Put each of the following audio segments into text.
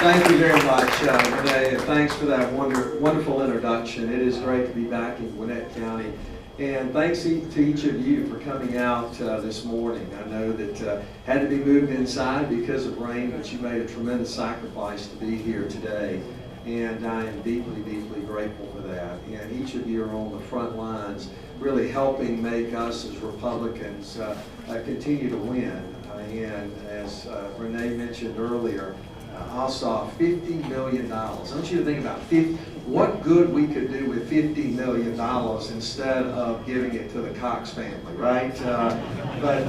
Thank you very much, Renee, and thanks for that wonderful introduction. It is great to be back in Gwinnett County. And thanks to each of you for coming out this morning. I know that had to be moved inside because of rain, but you made a tremendous sacrifice to be here today. And I am deeply, deeply grateful for that. And each of you are on the front lines, really helping make us as Republicans continue to win. And as Renee mentioned earlier, I saw $50 million. I want you to think about what good we could do with $50 million instead of giving it to the Cox family, right? But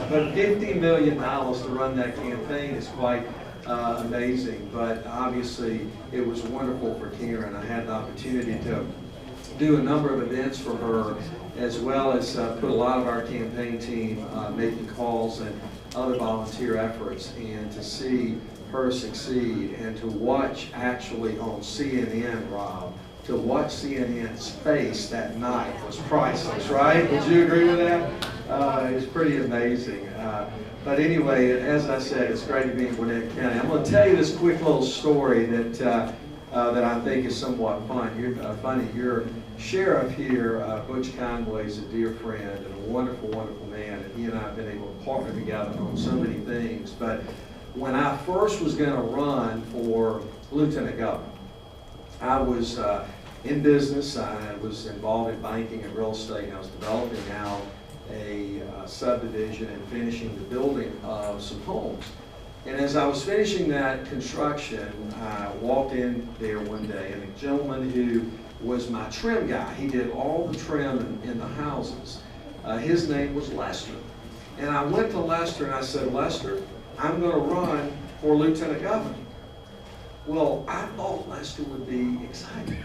$50 million to run that campaign is quite amazing. But obviously, it was wonderful for Karen. I had the opportunity to do a number of events for her, as well as put a lot of our campaign team making calls and other volunteer efforts, and to see her succeed and to watch actually on CNN, Rob, to watch CNN's face that night was priceless, right? Would you agree with that? It was pretty amazing. But anyway, as I said, it's great to be in Gwinnett County. I'm going to tell you this quick little story that I think is somewhat funny. Your sheriff here, Butch Conway, is a dear friend and a wonderful, wonderful man, and he and I have been able to partner together on so many things. But when I first was going to run for lieutenant governor, I was in business. I was involved in banking and real estate, and I was developing out a subdivision and finishing the building of some homes. And as I was finishing that construction, I walked in there one day, and a gentleman who was my trim guy, he did all the trim in the houses. His name was Lester. And I went to Lester and I said, Lester, I'm going to run for lieutenant governor. Well, I thought Lester would be excited.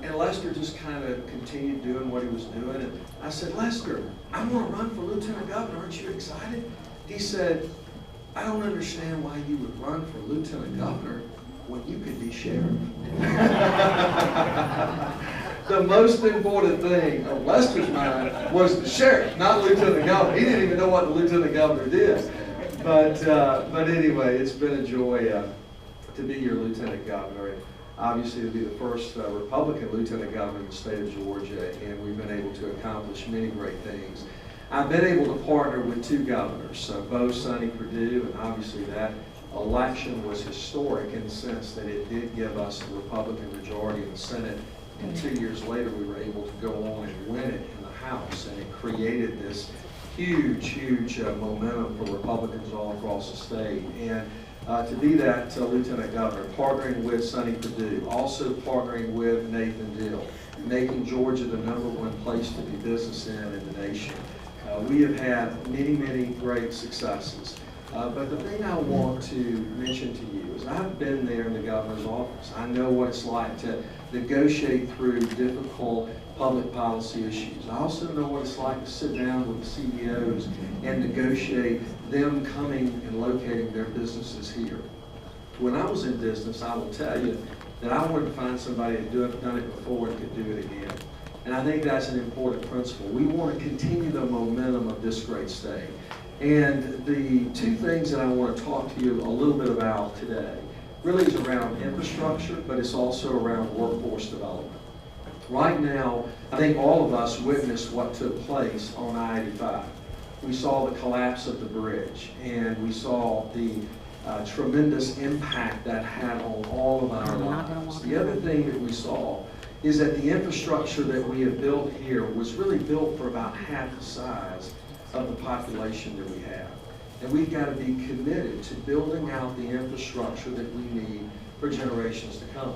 And Lester just kind of continued doing what he was doing. And I said, Lester, I'm going to run for lieutenant governor. Aren't you excited? He said, I don't understand why you would run for lieutenant governor when you could be sheriff. The most important thing of Lester's mind was the sheriff, not lieutenant governor. He didn't even know what the lieutenant governor did. But anyway, it's been a joy to be your lieutenant governor. And obviously, to be the first Republican lieutenant governor in the state of Georgia, and we've been able to accomplish many great things. I've been able to partner with two governors, both Sonny Perdue, and obviously that election was historic in the sense that it did give us the Republican majority in the Senate, and 2 years later we were able to go on and win it in the House, and it created this huge, huge momentum for Republicans all across the state. And to be that lieutenant governor, partnering with Sonny Perdue, also partnering with Nathan Dill, making Georgia the #1 place to do business in the nation. We have had many, many great successes. But the thing I want to mention to you is I've been there in the governor's office. I know what it's like to negotiate through difficult public policy issues. I also know what it's like to sit down with the CEOs and negotiate them coming and locating their businesses here. When I was in business, I will tell you that I wanted to find somebody that had done it before and could do it again. And I think that's an important principle. We want to continue the momentum of this great state. And the two things that I want to talk to you a little bit about today really is around infrastructure, but it's also around workforce development. Right now, I think all of us witnessed what took place on I-85. We saw the collapse of the bridge, and we saw the tremendous impact that had on all of our lives. The other thing that we saw is that the infrastructure that we have built here was really built for about half the size of the population that we have. And we've got to be committed to building out the infrastructure that we need for generations to come.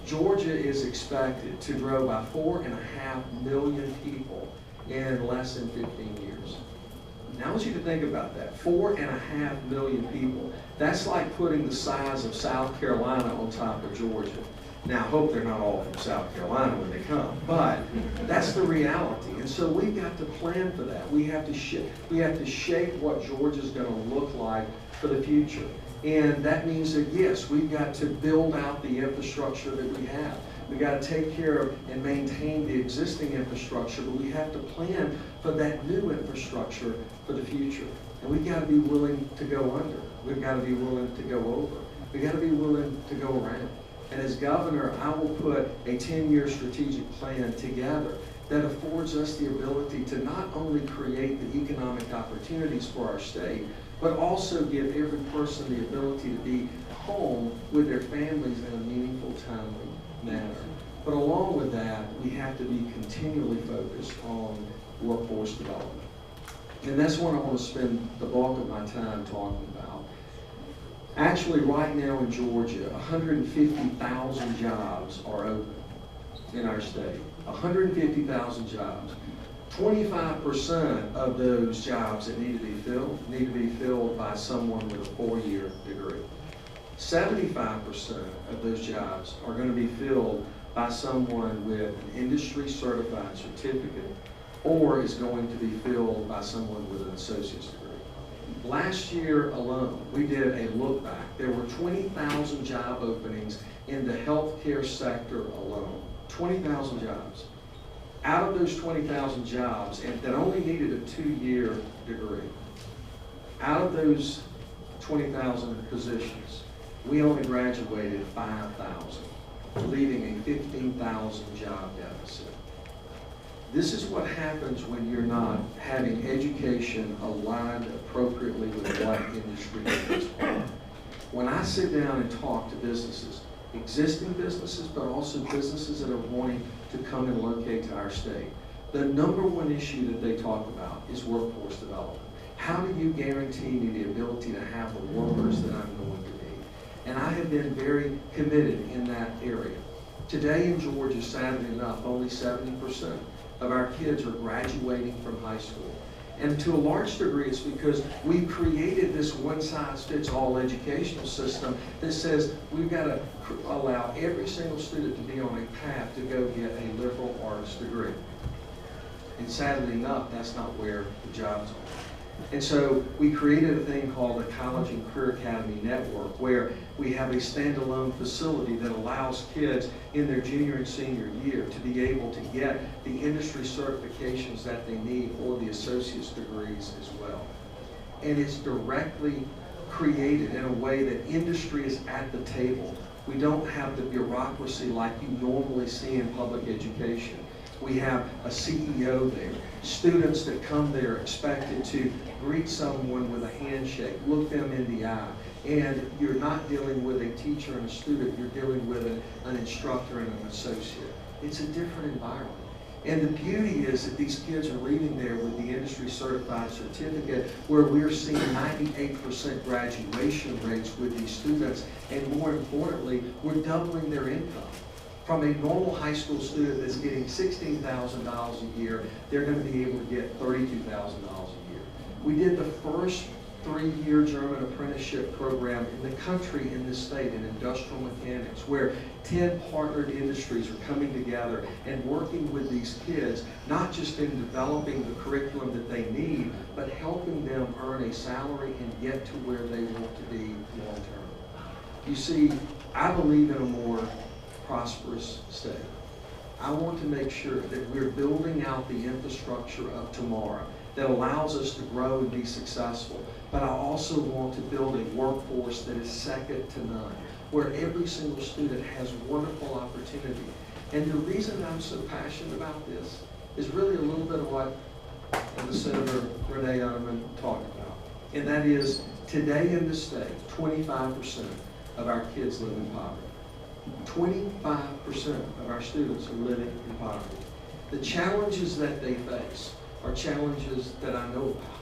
Georgia is expected to grow by 4.5 million people in less than 15 years. Now I want you to think about that. 4.5 million people. That's like putting the size of South Carolina on top of Georgia. Now, I hope they're not all from South Carolina when they come, but that's the reality. And so we've got to plan for that. We have to shape what Georgia's going to look like for the future. And that means that, yes, we've got to build out the infrastructure that we have. We've got to take care of and maintain the existing infrastructure, but we have to plan for that new infrastructure for the future. And we've got to be willing to go under. We've got to be willing to go over. We've You got to be willing to go around. And as governor, I will put a 10-year strategic plan together that affords us the ability to not only create the economic opportunities for our state, but also give every person the ability to be home with their families in a meaningful, timely manner. But along with that, we have to be continually focused on workforce development. And that's what I want to spend the bulk of my time talking about. Actually, right now in Georgia, 150,000 jobs are open in our state. 150,000 jobs. 25% of those jobs that need to be filled by someone with a 4-year degree. 75% of those jobs are going to be filled by someone with an industry certified certificate, or is going to be filled by someone with an associate's degree. Last year alone, we did a look back. There were 20,000 job openings in the healthcare sector alone. 20,000 jobs. Out of those 20,000 jobs, and that only needed a 2-year degree, out of those 20,000 positions, we only graduated 5,000, leaving a 15,000 job deficit. This is what happens when you're not having education aligned appropriately with what industry needs. When I sit down and talk to businesses, existing businesses, but also businesses that are wanting to come and locate to our state, the number one issue that they talk about is workforce development. How do you guarantee me the ability to have the workers that I'm going to need? And I have been very committed in that area. Today in Georgia, sadly enough, only 70% of our kids are graduating from high school. And to a large degree, it's because we've created this one-size-fits-all educational system that says we've got to allow every single student to be on a path to go get a liberal arts degree. And sadly enough, that's not where the jobs are. And so we created a thing called the College and Career Academy Network, where we have a standalone facility that allows kids in their junior and senior year to be able to get the industry certifications that they need, or the associate's degrees as well. And it's directly created in a way that industry is at the table. We don't have the bureaucracy like you normally see in public education. We have a CEO there. Students that come there expected to greet someone with a handshake, look them in the eye. And you're not dealing with a teacher and a student, you're dealing with an instructor and an associate. It's a different environment. And the beauty is that these kids are leaving there with the industry certified certificate, where we're seeing 98% graduation rates with these students. And more importantly, we're doubling their income. From a normal high school student that's getting $16,000 a year, they're going to be able to get $32,000 a year. We did the first 3-year German apprenticeship program in the country in this state in industrial mechanics, where 10 partnered industries are coming together and working with these kids, not just in developing the curriculum that they need, but helping them earn a salary and get to where they want to be long term. You see, I believe in a more prosperous state. I want to make sure that we're building out the infrastructure of tomorrow that allows us to grow and be successful. But I also want to build a workforce that is second to none, where every single student has wonderful opportunity. And the reason I'm so passionate about this is really a little bit of what the Senator Renee Unterman talked about. And that is, today in this state, 25% of our kids live in poverty. 25% of our students are living in poverty. The challenges that they face are challenges that I know about.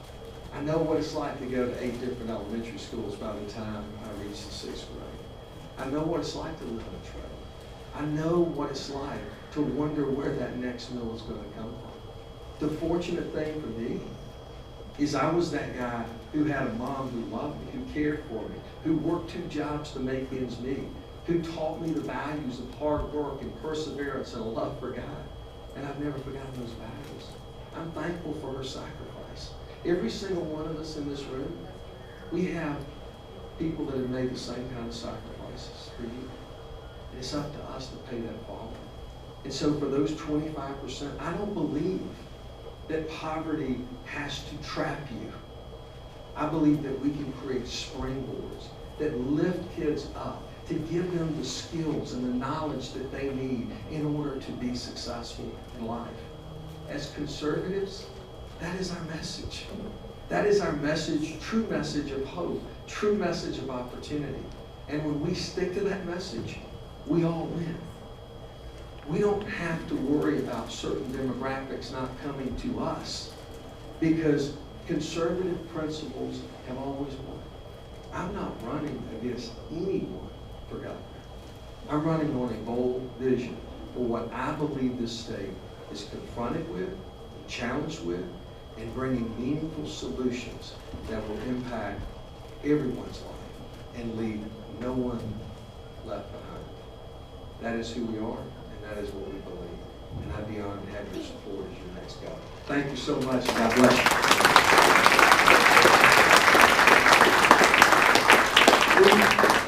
I know what it's like to go to 8 different elementary schools by the time I reach the 6th grade. I know what it's like to live on a trailer. I know what it's like to wonder where that next meal is going to come from. The fortunate thing for me is I was that guy who had a mom who loved me, who cared for me, who worked 2 jobs to make ends meet, who taught me the values of hard work and perseverance and a love for God. And I've never forgotten those values. I'm thankful for her sacrifice. Every single one of us in this room, we have people that have made the same kind of sacrifices for you. And it's up to us to pay that forward. And so for those 25%, I don't believe that poverty has to trap you. I believe that we can create springboards that lift kids up, to give them the skills and the knowledge that they need in order to be successful in life. As conservatives, that is our message. That is our message, true message of hope, true message of opportunity. And when we stick to that message, we all win. We don't have to worry about certain demographics not coming to us because conservative principles have always won. I'm not running against anyone for governor. I'm running on a bold vision for what I believe this state is confronted with, challenged with, and bringing meaningful solutions that will impact everyone's life and leave no one left behind. That is who we are, and that is what we believe. And I'd be honored to have your support as your next governor. Thank you so much. God bless you.